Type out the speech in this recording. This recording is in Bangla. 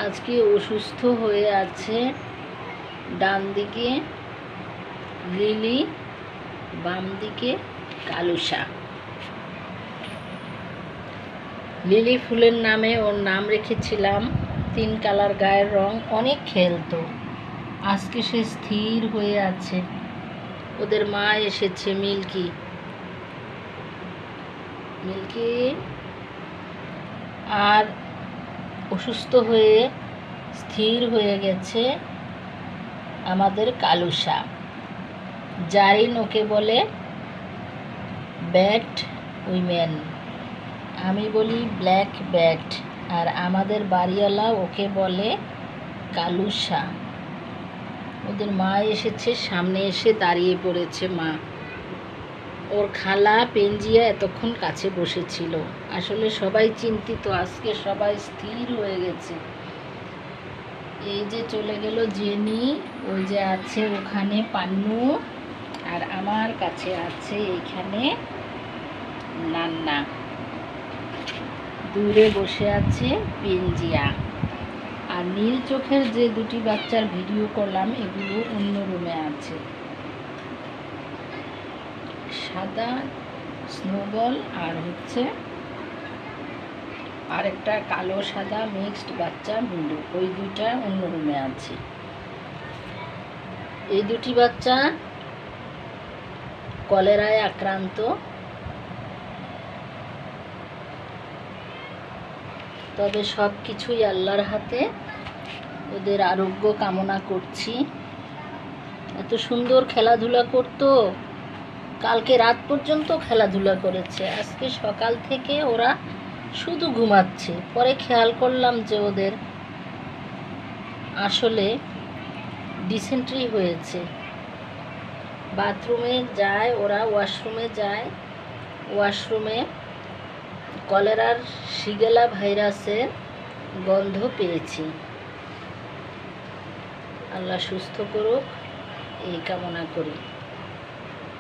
আজকে অসুস্থ হয়ে আছে। ডান দিকে লিলি, বাম দিকে কালুসা। লিলি ফুলের নামে ওর নাম রেখেছিলাম। 3 কালার গায়ের রং, অনেক খেলতো। আজকে সে স্থির হয়ে আছে। ওদের মা এসেছে, মিল্কি। আর অসুস্থ হয়ে স্থির হয়ে গেছে আমাদের কালুসা। জারিন ওকে বলে ব্যাট উইমেন, আমি বলি ব্ল্যাক ব্যাট। আর আমাদের বাড়িওয়ালা ওকে বলে কালুসা। ওদের মা এসেছে, সামনে এসে দাঁড়িয়ে পড়েছে মা। ওর খালা পেঞ্জিয়া এতক্ষণ কাছে বসেছিল। আসলে সবাই চিন্তিত, আজকে সবাই স্থির হয়ে গেছে। এই যে চলে গেল জেনি, ওই যে আছে ওখানে পান্নু, আর আমার কাছে আছে এইখানে নান্না। দূরে বসে আছে পেঞ্জিয়া। আর নীল চোখের যে 2টি বাচ্চার ভিডিও করলাম, এগুলো অন্য রুমে আছে। সাদা স্নোবল আর হচ্ছে আরেকটা কালো সাদা মিক্সড বাচ্চা বিন্দু, ওই 2টা অন্য রুমে আছে। এই 2টি বাচ্চা কলেরায় আক্রান্ত। তবে সব কিছুই আল্লাহর হাতে, ওদের আরোগ্য কামনা করছি। এত সুন্দর খেলাধুলা করতো, কালকে রাত পর্যন্ত খেলাধুলা করেছে। আজকে সকাল থেকে ওরা শুধু ঘুমাচ্ছে। পরে খেয়াল করলাম যে ওদের আসলে ডিসেন্ট্রি হয়েছে। বাথরুমে যায় ওরা, ওয়াশরুমে যায়। ওয়াশরুমে কলেরার শিগেলা ভাইরাসের গন্ধ পেয়েছি। আল্লাহ সুস্থ করুক, এই কামনা করি।